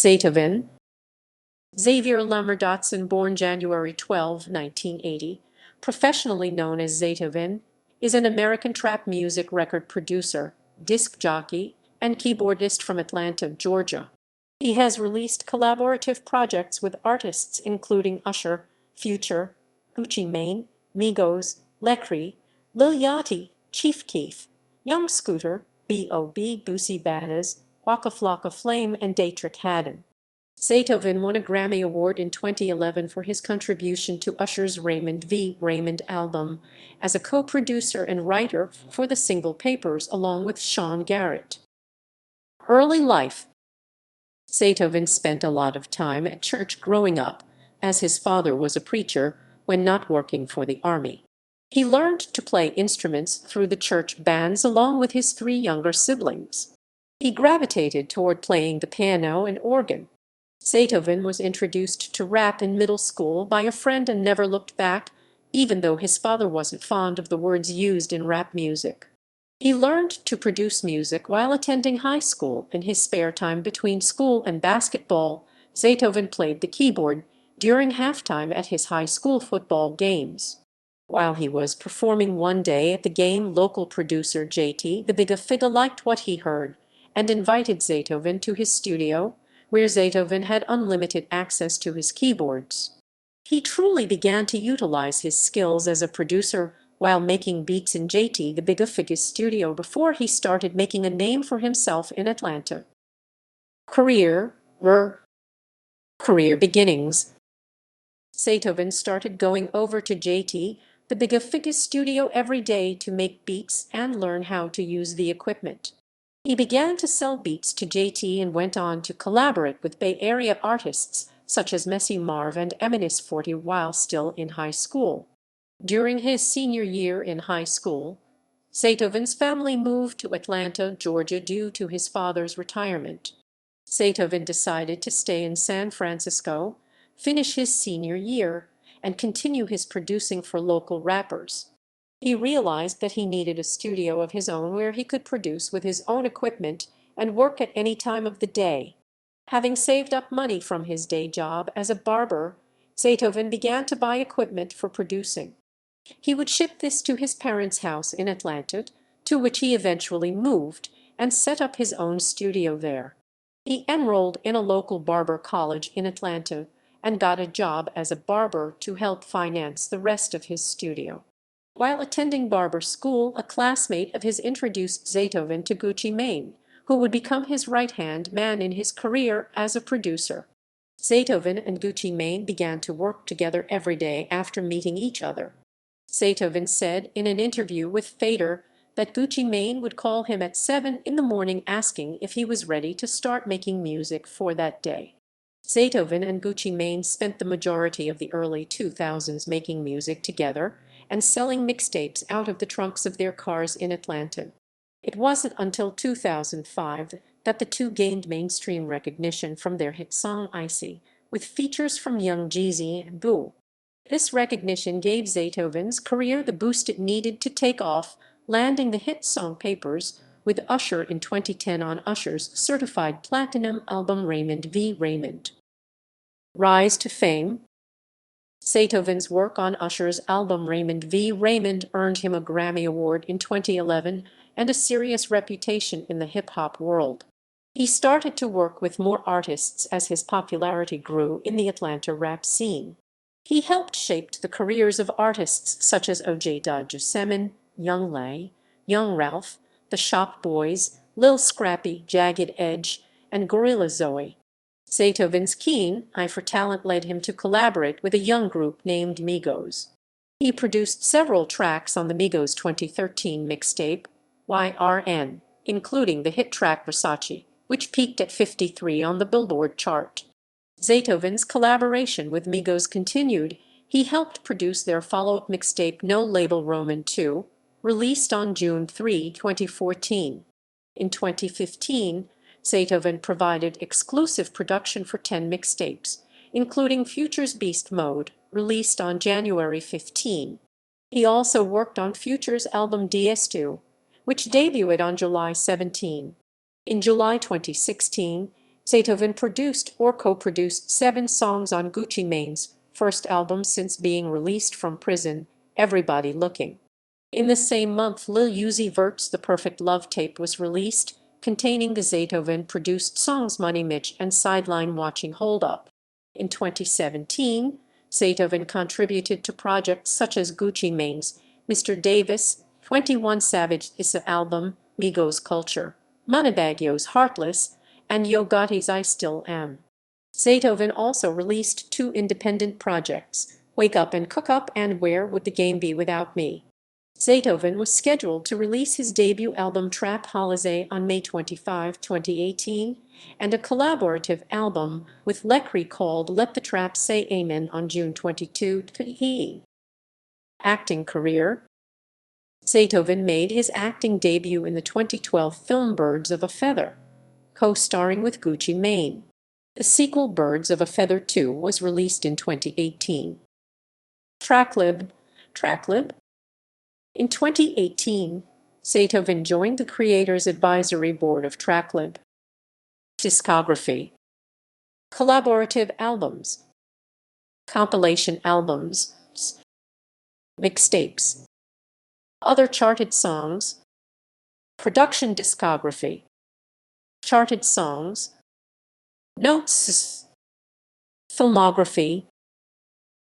Zaytoven. Xavier Lamar Dotson, born January 12, 1980, professionally known as Zaytoven, is an American trap music record producer, disc jockey, and keyboardist from Atlanta, Georgia. He has released collaborative projects with artists including Usher, Future, Gucci Mane, Migos, Lecrae, Lil Yachty, Chief Keef, Young Scooter, B.o.B, Boosie Badazz, Waka Flocka Flame, and Deitrick Haddon.Zaytoven won a Grammy Award in 2011 for his contribution to Usher's Raymond v. Raymond album as a co-producer and writer for the single Papers along with Sean Garrett. Early life. Zaytoven spent a lot of time at church growing up, as his father was a preacher when not working for the army. He learned to play instruments through the church bands along with his three younger siblings. He gravitated toward playing the piano and organ. Zaytoven was introduced to rap in middle school by a friend and never looked back, even though his father wasn't fond of the words used in rap music. He learned to produce music while attending high school. In his spare time between school and basketball, Zaytoven played the keyboard during halftime at his high school football games. While he was performing one day at the game, local producer JT the Bigga Figga liked what he heard and invited Zaytoven to his studio, where Zaytoven had unlimited access to his keyboards. He truly began to utilize his skills as a producer while making beats in JT the Bigga Figga's studio before he started making a name for himself in Atlanta. Career beginnings. Zaytoven started going over to JT the Bigga Figga's studio every day to make beats and learn how to use the equipment. He began to sell beats to JT and went on to collaborate with Bay Area artists such as Messy Marv and Eminis40 while still in high school. During his senior year in high school, Zaytoven's family moved to Atlanta, Georgia due to his father's retirement. Zaytoven decided to stay in San Francisco, finish his senior year, and continue his producing for local rappers. He realized that he needed a studio of his own where he could produce with his own equipment and work at any time of the day. Having saved up money from his day job as a barber, Zaytoven began to buy equipment for producing. He would ship this to his parents' house in Atlanta, to which he eventually moved and set up his own studio there. He enrolled in a local barber college in Atlanta and got a job as a barber to help finance the rest of his studio. While attending barber school, a classmate of his introduced Zaytoven to Gucci Mane, who would become his right-hand man in his career as a producer. Zaytoven and Gucci Mane began to work together every day after meeting each other. Zaytoven said in an interview with Fader that Gucci Mane would call him at 7 in the morning asking if he was ready to start making music for that day. Zaytoven and Gucci Mane spent the majority of the early 2000s making music together and selling mixtapes out of the trunks of their cars in Atlanta. It wasn't until 2005 that the two gained mainstream recognition from their hit song Icy, with features from Young Jeezy and Boo. This recognition gave Zaytoven's career the boost it needed to take off, landing the hit song Papers with Usher in 2010 on Usher's certified platinum album Raymond v. Raymond. Rise to fame. Zaytoven's work on Usher's album Raymond v. Raymond earned him a Grammy Award in 2011 and a serious reputation in the hip-hop world. He started to work with more artists as his popularity grew in the Atlanta rap scene. He helped shape the careers of artists such as O.J. Dodger, Young Lay, Young Ralph, The Shop Boys, Lil Scrappy, Jagged Edge, and Gorilla Zoe. Zaytoven's keen eye for talent led him to collaborate with a young group named Migos. He produced several tracks on the Migos' 2013 mixtape, YRN, including the hit track Versace, which peaked at 53 on the Billboard chart. Zaytoven's collaboration with Migos continued. He helped produce their follow-up mixtape No Label Roman 2, released on June 3, 2014. In 2015, Zaytoven provided exclusive production for 10 mixtapes, including Future's Beast Mode, released on January 15. He also worked on Future's album DS2, which debuted on July 17. In July 2016, Zaytoven produced or co-produced 7 songs on Gucci Mane's first album since being released from prison, Everybody Looking. In the same month, Lil Uzi Vert's The Perfect Love tape was released, containing the Zaytoven-produced songs Money Mitch and Sideline Watching Hold Up. In 2017, Zaytoven contributed to projects such as Gucci Mane's Mr. Davis, 21 Savage's album, Migos Culture, Moneybagyo's Heartless, and Yo Gotti's I Still Am. Zaytoven also released 2 independent projects, Wake Up and Cook Up and Where Would the Game Be Without Me. Zaytoven was scheduled to release his debut album Trap Holiday on May 25, 2018, and a collaborative album with Lecrae called Let the Trap Say Amen on June 22. Acting career. Zaytoven made his acting debut in the 2012 film Birds of a Feather, co-starring with Gucci Mane. The sequel Birds of a Feather 2 was released in 2018. Tracklib. In 2018, Zaytoven joined the Creators Advisory Board of Tracklib. Discography. Collaborative albums. Compilation albums. Mixtapes. Other charted songs. Production discography. Charted songs. Notes. Filmography.